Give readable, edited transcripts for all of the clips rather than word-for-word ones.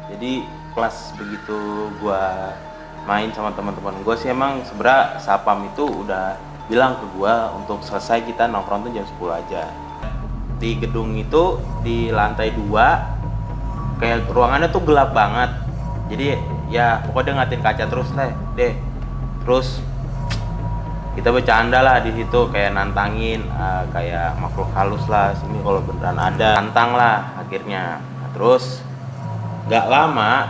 Jadi kelas begitu gua main sama teman-teman gua sih, emang sebenarnya Sapam itu udah bilang ke gua untuk selesai kita nongkrong tuh jam 10 aja. Di gedung itu di lantai 2 kayak ruangannya tuh gelap banget. Jadi ya pokoknya ngatin kaca terus deh. Terus kita bercanda lah di situ, kayak nantangin kayak makhluk halus lah sini kalau beneran ada, tantang lah akhirnya. Nah, terus nggak lama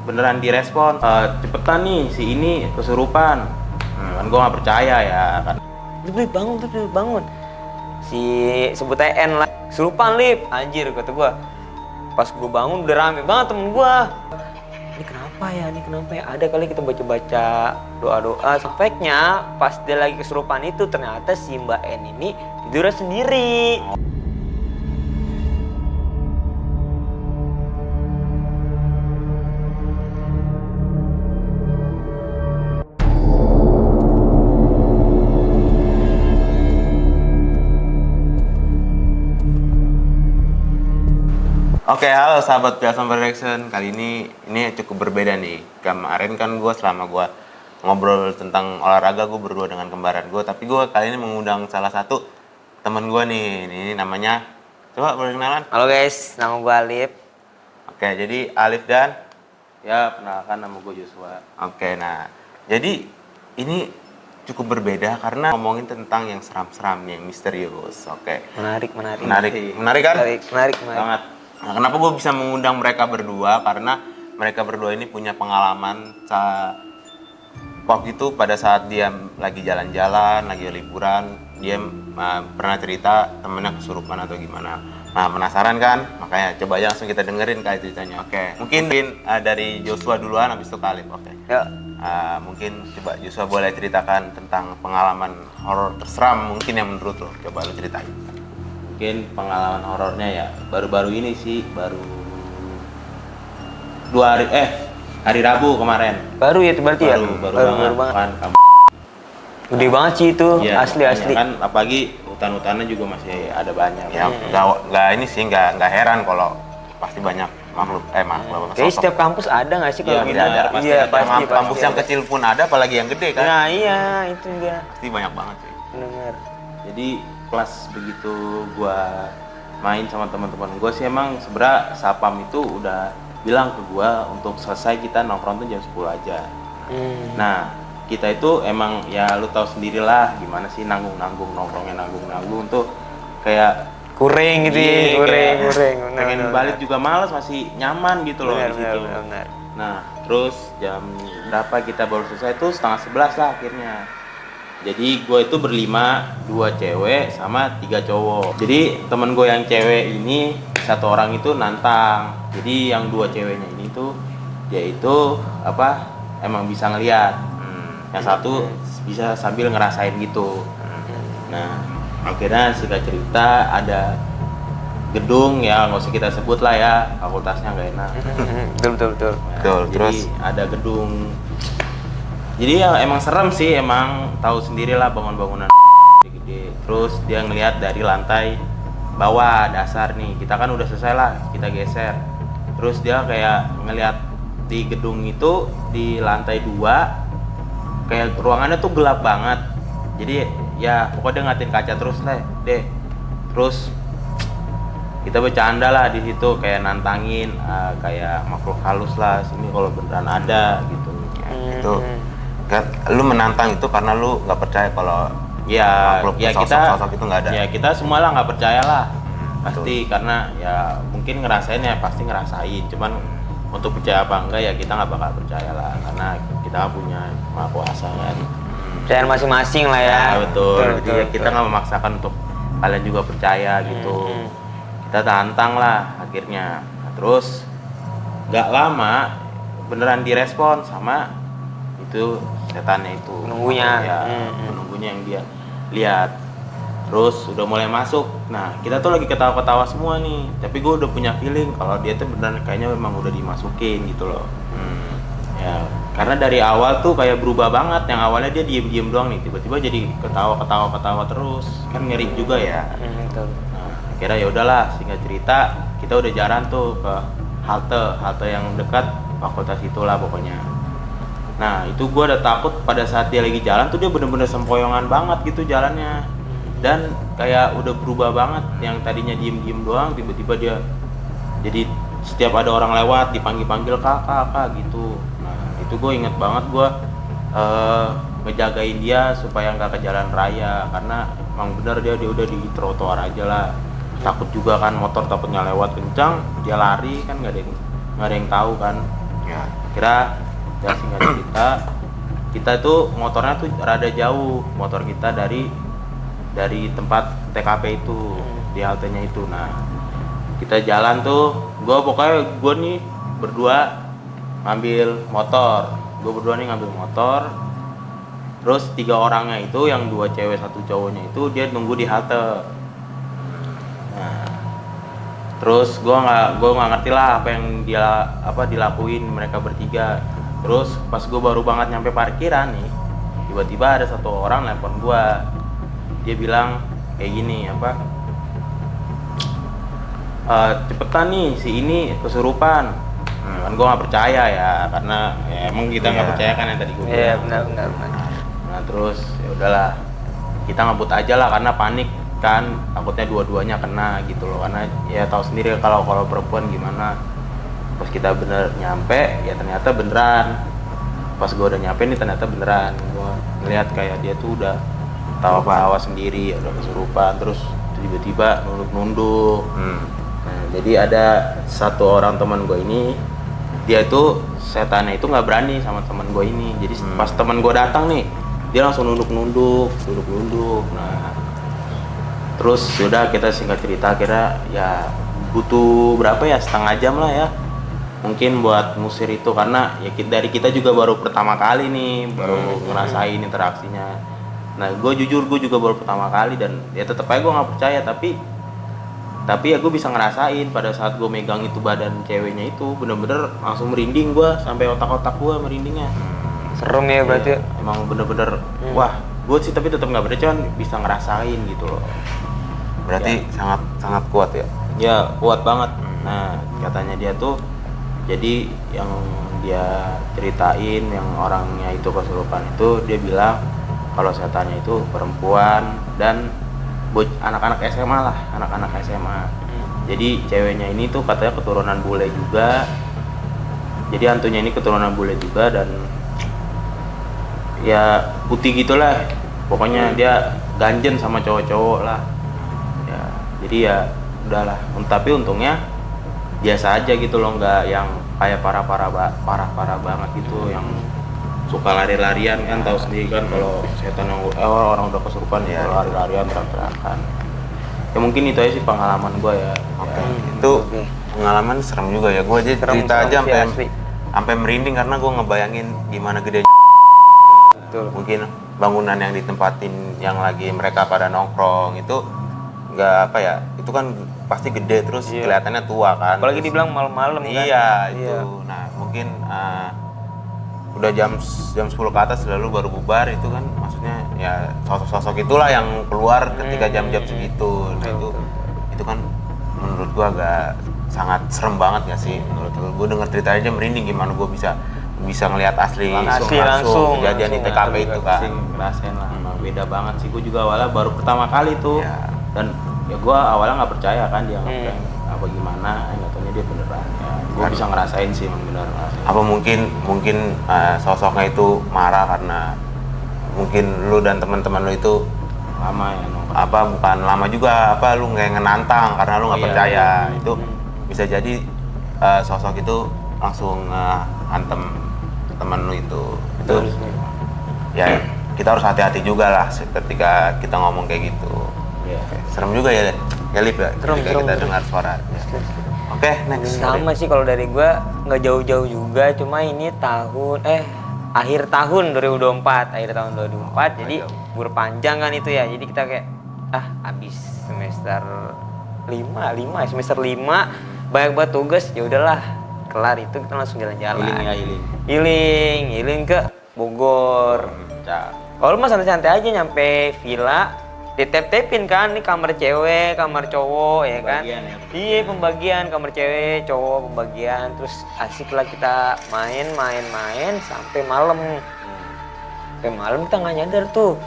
beneran direspon, cepetan nih si ini kesurupan. Kan gue nggak percaya ya kan. Lip, bangun. Si sebut N lah. Kesurupan, Lip. Anjir, kata gua. Pas gua bangun udah rame banget temen gua. Ini kenapa ya? Ada kali kita baca-baca doa-doa. Efeknya pas dia lagi kesurupan itu ternyata si Mbak N ini tidurnya sendiri. Oke, halo sahabat Piasan Production. Kali ini cukup berbeda nih. Kemarin kan selama gue ngobrol tentang olahraga, gue berdua dengan kembaran gue. Tapi gue kali ini mengundang salah satu temen gue nih. Ini namanya, coba boleh kenalan? Halo guys, nama gua Alif. Oke, jadi Alif dan ya perkenalkan, nama gue Joshua. Oke, nah jadi ini cukup berbeda karena ngomongin tentang yang seram-seram, yang misterius. Oke. Menarik Menarik kan? Menarik. Banget. Nah, kenapa gue bisa mengundang mereka berdua? Karena mereka berdua ini punya pengalaman waktu itu pada saat dia lagi jalan-jalan, lagi liburan, dia pernah cerita temennya kesurupan atau gimana. Nah, penasaran kan? Makanya coba aja langsung kita dengerin kayak ceritanya. Oke. Mungkin dari Joshua duluan, habis itu Alif. Oke. Ya. Mungkin coba Joshua boleh ceritakan tentang pengalaman horor terseram mungkin yang menurut lo. Coba lo ceritain. Mungkin pengalaman horornya ya baru-baru ini sih, baru 2 hari hari Rabu kemarin. Baru ya itu berarti ya? Baru banget. Kan, gede banget sih itu, ya, asli. Kan apalagi hutan-hutannya juga masih ada banyak. Ya, nggak ini sih nggak heran kalau pasti banyak makhluk Kayaknya setiap kampus ada nggak sih kalau gitu? Pasti. Kampus yang kecil pun ada, apalagi yang gede kan? Nah iya, itu dia. Pasti banyak banget sih. Bener. Jadi kelas begitu gua main sama teman-teman gua sih, emang sebenarnya Sapam itu udah bilang ke gua untuk selesai kita nongkrong tuh jam 10 aja. Nah, kita itu emang ya lu tahu sendirilah gimana sih nongkrongnya nanggung tuh kayak kuring gitu ya, kuring. Pengen balik juga males, masih nyaman gitu loh di situ. Bener. Nah, terus jam berapa kita baru selesai tuh 10:30 lah akhirnya. Jadi gue itu berlima, 2 cewek sama 3 cowok. Jadi temen gue yang cewek ini 1 orang itu nantang. Jadi yang 2 ceweknya ini tuh dia itu emang bisa ngeliat. Yang satu bisa sambil ngerasain gitu. Nah, akhirnya singkat cerita ada gedung ya, nggak usah kita sebut lah ya, fakultasnya nggak enak. Betul. Nah, terus ada gedung. Jadi ya emang serem sih, emang tahu sendiri lah bangunan gede-gede. Terus dia ngelihat dari lantai bawah dasar nih, kita kan udah selesai lah, kita geser. Terus dia kayak ngelihat di gedung itu di lantai 2 kayak ruangannya tuh gelap banget. Jadi ya pokoknya ngatin kaca terus deh. Terus kita bercanda lah di situ, kayak nantangin kayak makhluk halus lah sini kalau beneran ada gitu. Itu lu menantang itu karena lu nggak percaya kalau sosok itu nggak ada. Ya kita semua lah nggak percaya lah, pasti. Karena ya mungkin ngerasain ya pasti ngerasain, cuman untuk percaya apa enggak ya kita nggak bakal percaya lah, karena kita punya Maha Kuasa kan. Percayaan masing-masing lah ya. Betul. Jadi ya kita nggak memaksakan untuk kalian juga percaya gitu. Kita tantang lah akhirnya. Nah, terus nggak lama beneran direspon sama itu setannya itu, penunggunya. Penunggunya yang dia lihat. Terus udah mulai masuk. Nah, kita tuh lagi ketawa-ketawa semua nih, tapi gue udah punya feeling kalau dia tuh beneran kayaknya memang udah dimasukin gitu loh. Ya, karena dari awal tuh kayak berubah banget. Yang awalnya dia diem-diem doang nih, tiba-tiba jadi ketawa terus. Kan ngeri juga ya. Betul. Nah, akhirnya ya udahlah, singkat cerita kita udah jalan tuh ke halte yang dekat fakultas itulah pokoknya. Nah itu gue udah takut pada saat dia lagi jalan tuh dia bener-bener sempoyongan banget gitu jalannya, dan kayak udah berubah banget. Yang tadinya diem-diem doang tiba-tiba dia jadi setiap ada orang lewat dipanggil-panggil kakak gitu. Nah itu gue inget banget, gue ngejagain dia supaya nggak ke jalan raya, karena emang bener dia udah di trotoar aja lah. Takut juga kan motor takutnya lewat kencang dia lari kan, nggak ada yang tahu kan ya. Kira ya singkat cerita, kita tuh motornya tuh rada jauh motor kita dari tempat TKP itu di haltenya itu. Nah kita jalan tuh, gue nih berdua ngambil motor, terus 3 orangnya itu yang 2 cewek 1 cowoknya itu dia nunggu di halte. Nah terus gue nggak ngerti lah apa yang dilakuin mereka bertiga. Terus pas gue baru banget nyampe parkiran nih, tiba-tiba ada 1 orang nelpon gue. Dia bilang kayak gini, cepetan nih si ini kesurupan. Kan gue nggak percaya ya, karena ya emang kita nggak percaya kan yang tadi gue bilang. Iya benar. Nah terus ya udahlah kita ngebut aja lah karena panik kan, takutnya dua-duanya kena gitu loh, karena ya tahu sendiri kalau perempuan gimana. Pas kita bener nyampe ya ternyata beneran. Pas gue udah nyampe nih ternyata beneran, gue ngeliat kayak dia tuh udah tawa sendiri, udah kesurupan, terus tiba-tiba nunduk. Nah jadi ada 1 orang teman gue ini, dia itu setannya itu nggak berani sama teman gue ini. Jadi pas teman gue datang nih dia langsung nunduk. Nah terus sudah kita singkat cerita kira ya butuh berapa ya, setengah jam lah ya mungkin buat ngusir itu, karena ya dari kita juga baru pertama kali nih baru ngerasain interaksinya. Nah gue juga baru pertama kali dan ya tetep aja gue nggak percaya, tapi ya gue bisa ngerasain pada saat gue megang itu badan ceweknya itu bener-bener langsung merinding gue, sampai otak-otak gue merindingnya. Serem ya berarti. Ya, emang bener-bener wah gue sih tapi tetap nggak percaya, cuman bisa ngerasain gitu loh. Berarti ya. sangat kuat ya? Ya kuat banget. Nah katanya dia tuh, jadi yang dia ceritain yang orangnya itu kesurupan itu, dia bilang kalau setannya itu perempuan dan anak-anak SMA. Jadi ceweknya ini tuh katanya keturunan bule juga. Jadi hantunya ini keturunan bule juga dan ya putih gitulah. Pokoknya dia ganjen sama cowok-cowok lah. Ya, jadi ya udahlah. Tapi untungnya biasa aja gitu loh, nggak yang kayak parah banget gitu, yang suka lari-larian kan, tahu sendiri kan kalau setan yang orang udah kesurupan ya lari-larian teriak-teriakan. Ya mungkin itu aja sih pengalaman gue ya. Oke. Itu pengalaman serem juga ya. Gue aja cerita aja sampai merinding karena gue ngebayangin gimana gede. Betul. Mungkin bangunan yang ditempatin yang lagi mereka pada nongkrong itu nggak itu kan pasti gede, terus kelihatannya tua kan. Apalagi dibilang malam-malam kan. Iya itu. Nah mungkin udah jam 10 ke atas lalu baru bubar, itu kan maksudnya ya sosok-sosok itulah yang keluar ketika jam-jam segitu. Nah itu kan menurut gua agak sangat serem banget gak sih menurut gua. Denger cerita aja merinding, gimana gua bisa ngelihat langsung kejadian di TKP itu kan. Ngerasain lah, beda banget sih. Gua juga awalnya baru pertama kali tuh dan ya gua awalnya nggak percaya kan dia ngeprank apa gimana, nggak taunya dia beneran ya. Gue bisa ngerasain sih emang bener ngerasain. Apa mungkin sosoknya itu marah karena mungkin lu dan teman-teman lu itu lama ya bukan lama juga, lu nggak ngenantang karena lu nggak percaya. Itu bisa jadi sosok itu langsung antem teman lu itu ya kita harus hati-hati juga lah ketika kita ngomong kayak gitu. Serem juga ya Lip ya, ketika kita dengar suara. Oke, next. Sama sih kalau dari gua, nggak jauh-jauh juga, cuma ini akhir tahun 2024, jadi libur panjang kan itu ya. Jadi kita kayak habis semester 5 banyak banget tugas, ya udahlah kelar itu kita langsung jalan-jalan. Healing ke Bogor. Kalau mah santai-santai aja nyampe villa ditep-tepin kan, nih kamar cewek, kamar cowok ya kan. Pembagian ya. Iya pembagian, kamar cewek, cowok pembagian. Terus asik lah kita main sampai malam. Sampai malam kita nggak nyadar tuh.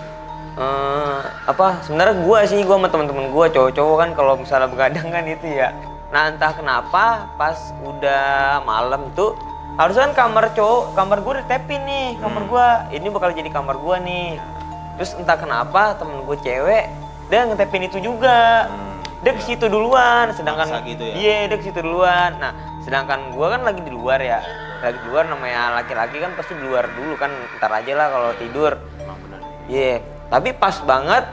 Sebenarnya gua sama teman-teman gua cowok-cowok kan kalau misalnya begadang kan itu ya. Nah entah kenapa pas udah malam tuh harusnya kan kamar gua ditepin nih, kamar gua ini bakal jadi kamar gua nih. Terus entah kenapa temen gue cewek dia ngetepin itu juga. Dia ke situ duluan, sedangkan Maksa gitu ya? iya dia ke situ duluan. Nah, sedangkan gua kan lagi di luar ya. Lagi di luar, namanya laki-laki kan pasti di luar dulu kan, ntar aja lah kalau tidur. Emang benar. Iya, tapi pas banget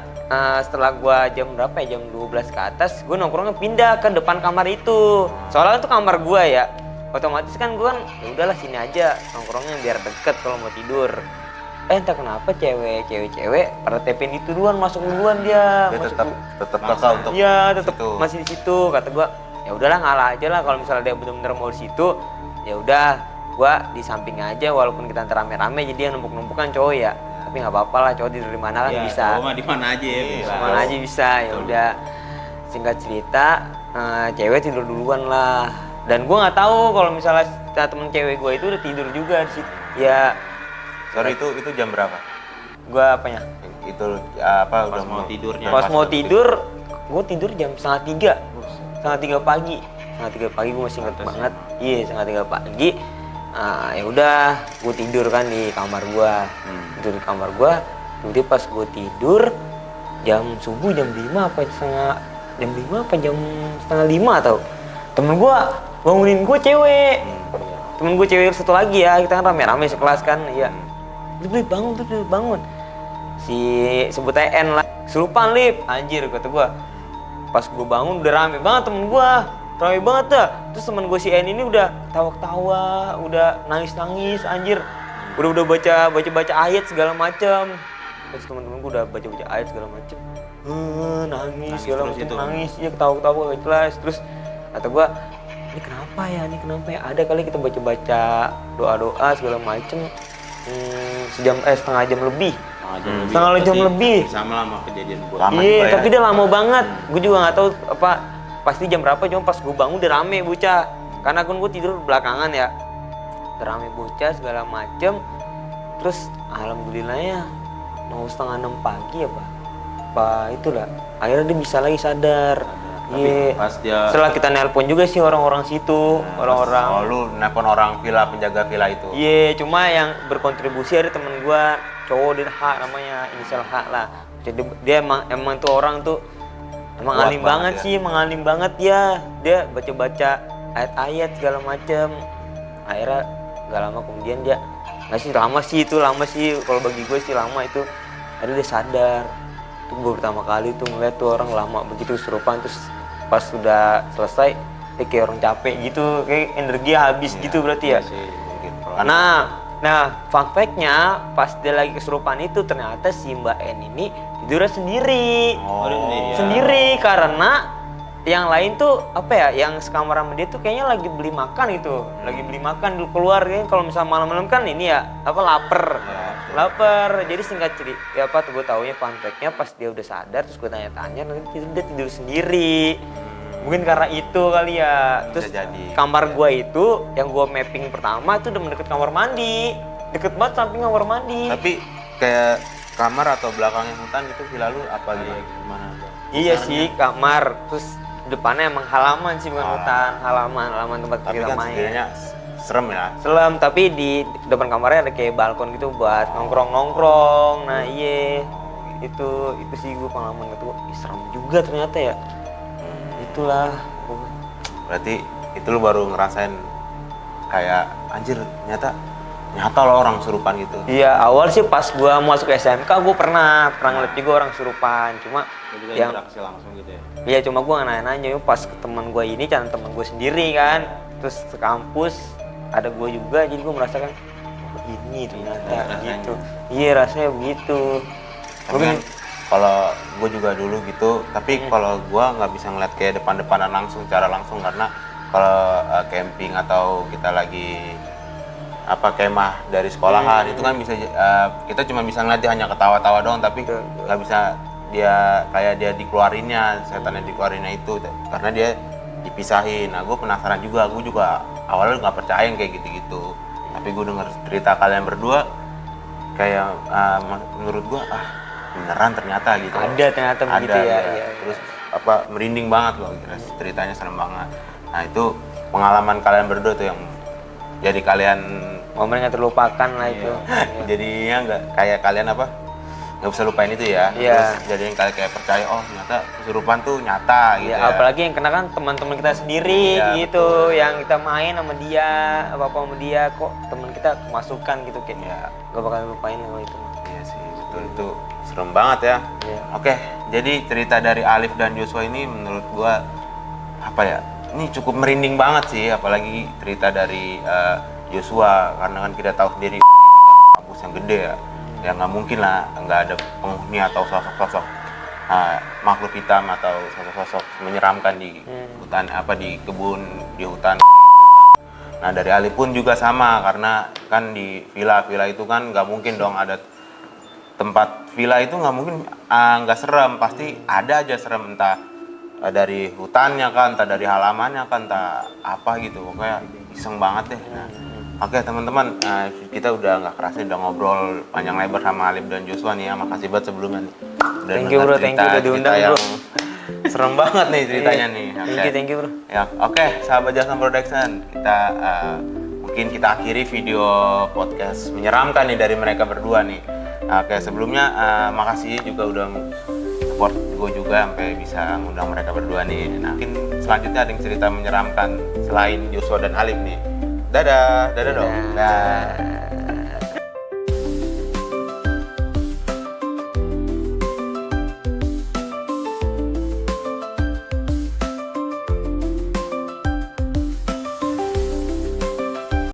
setelah gua jam berapa ya, jam 12 ke atas, gua nongkrongnya pindah ke depan kamar itu. Soalnya itu kamar gua ya. Otomatis kan gua kan ya udahlah sini aja nongkrongnya biar deket kalau mau tidur. Entah kenapa cewek pada tepin itu duluan, masuk duluan dia. Dia Masuk tetap kakak untuk iya, tetap situ. masih di situ. Kata gua, ya udahlah ngalah aja lah kalau misalnya dia benar-benar mau di situ. Ya udah, gua di samping aja walaupun kita rame-rame jadi yang numpuk-numpukan cowok ya. Tapi nggak apa-apa lah, cowok tidur di mana kan Iya, bisa. cowok mah di mana aja ya. Iya, bisa. Mana aja bisa. Ya udah. Singkat cerita, cewek tidur duluan lah. Dan gua nggak tahu kalau misalnya temen cewek gua itu udah tidur juga di situ. Ya, Sorry, itu jam berapa? gua apanya? Itu apa Pas udah mau tidurnya. Pas mau tidur, gue tidur jam 2:30, 2:30 pagi. 2:30 pagi gue masih inget banget. Iya, 2:30 pagi. Ya udah, gue tidur kan di kamar gue. Tidur di kamar gue. Kemudian pas gue tidur jam subuh jam 5 apa jam setengah 5 atau temen gue bangunin gue cewek. Temen gue cewek satu lagi ya, kita kan rame-rame sekelas kan. Iya. Lip bangun. Si sebut aja N lah, kesurupan Lip, anjir kata gua. Pas gua bangun udah rame banget temen gua, rame banget dah. Terus temen gua si N ini udah tawa-tawa, udah nangis anjir. Udah baca ayat segala macem. Terus temen-temen gua udah baca ayat segala macem. Nangis segala terus macem, itu. nangis, ya ketawa-ketawa gak jelas. Terus kata gua, ini kenapa ya, ada kali kita baca doa-doa segala macem. Setengah jam lebih. Setengah jam lebih. Sama lah sama kejadian gua. Lama juga Iya, ya. tapi dia lama banget. Gue juga nggak tahu pasti jam berapa. Cuma pas gue bangun udah rame bocah. Karena gue tidur belakangan ya. Udah rame bocah segala macem. Terus alhamdulillahnya mau 5:30 pagi ya pak. Itulah. Akhirnya dia bisa lagi sadar. Tapi Iya. pas dia Setelah kita nelpon juga sih orang-orang situ, orang-orang. Oh, lu nelpon orang penjaga villa itu. Iya, cuma yang berkontribusi ada temen gua, cowok dia H namanya, inisial H lah. Jadi dia emang tuh orang tuh emang Kuat alim banget banget ya. sih, mengalim banget ya. Dia baca-baca ayat-ayat segala macem. Akhirnya gak lama kemudian dia, lama sih kalau bagi gue sih lama itu. Akhirnya dia sadar. Itu gue pertama kali tuh ngeliat tuh orang lama begitu kesurupan, terus pas sudah selesai dia kayak orang capek gitu, kayak energi habis gitu berarti ya. sih mungkin. Nah, fun fact-nya pas dia lagi kesurupan itu ternyata si Mbak N ini tidurnya sendiri. Oh, Sendiri karena yang lain tuh yang sekamar sama dia tuh kayaknya lagi beli makan gitu. Lagi beli makan dulu keluar kan, kalau misalnya malam-malam kan ini ya lapar. Jadi singkat cerita ya tuh gue taunya fun fact-nya pas dia udah sadar, terus gue tanya-tanya nanti dia tidur sendiri. Mungkin karena itu kali ya. Terus Bisa jadi. kamar gua itu yang gua mapping pertama itu udah mendekat kamar mandi. Deket banget samping kamar mandi. Tapi kayak kamar atau belakangnya hutan itu villa lu apa gitu? Gimana? Iya sih, kamar. Terus depannya emang halaman sih, bukan hutan. Halaman tempat Tapi kita kan main. sebenarnya serem ya. Selam, tapi di depan kamarnya ada kayak balkon gitu buat nongkrong-nongkrong. Nah iya, itu sih gua pengalaman gitu. Serem juga ternyata ya. Itulah. Berarti itu lu baru ngerasain kayak anjir nyata loh orang kesurupan gitu. Iya, awal sih pas gua masuk SMK gua pernah ngeliat juga orang kesurupan. Cuma Gua juga yang interaksi langsung gitu ya. iya cuma gua nanya-nanya pas ke teman gua ini, kan teman gua sendiri kan. Terus ke kampus ada gua juga, jadi gua merasakan oh, ini ternyata gitu. Iya, rasanya begitu. Tapi kan kalau gue juga dulu gitu, tapi kalau gue nggak bisa ngeliat kayak depan-depanan langsung, secara langsung, karena kalau camping atau kita lagi kemah dari sekolahan itu kan bisa kita cuma bisa ngeliat dia hanya ketawa-tawa doang, tapi nggak bisa dia kayak dia dikeluarinnya, setannya dikeluarinnya itu karena dia dipisahin. Nah, gue penasaran juga, gue juga awalnya nggak percaya yang kayak gitu-gitu. Tapi gue denger cerita kalian berdua, kayak menurut gue beneran ternyata gitu. Ada ternyata begitu ya. Iya. Terus merinding banget loh, ceritanya serem banget. Nah itu pengalaman kalian berdua tuh yang jadi kalian Momen yang terlupakan lah itu. jadinya nggak kayak kalian nggak bisa lupain itu ya. Iya. Terus jadinya kalian kayak percaya ternyata kesurupan tuh nyata gitu Ya, ya. apalagi yang kena kan teman-teman kita sendiri Iya, gitu, yang kita main sama dia, apa sama dia, kok teman kita kemasukan gitu kayak. Iya. Gak bakal lupain kalau itu. Iya sih, betul itu serem banget ya. Iya. Oke, jadi cerita dari Alif dan Joshua ini menurut gua ini cukup merinding banget sih, apalagi cerita dari Joshua karena kan kita tahu sendiri ini kan kampus yang gede ya. Ya nggak mungkin lah nggak ada penghuni atau sosok-sosok makhluk hitam atau sosok-sosok menyeramkan di hutan di kebun, di hutan. Nah dari Ali pun juga sama karena kan di villa itu kan nggak mungkin dong ada tempat villa itu nggak mungkin nggak serem, pasti ada aja serem, entah dari hutannya kan, entah dari halamannya kan, entah apa gitu, pokoknya iseng banget deh. Nah, oke teman-teman, kita udah nggak kerasa udah ngobrol panjang lebar sama Alif dan Joshua nih ya, makasih banget sebelumnya nih. Udah Thank you, bro. Thank you udah diundang, bro. yang serem banget nih ceritanya nih. Thank you bro. Ya, oke, sahabat Jasmine Production, kita mungkin kita akhiri video podcast menyeramkan nih dari mereka berdua nih. Oke, sebelumnya makasih juga udah support gue juga sampai bisa ngundang mereka berdua nih. Nah, mungkin selanjutnya ada yang cerita menyeramkan selain Joshua dan Alif nih. Dadah dong. Dah.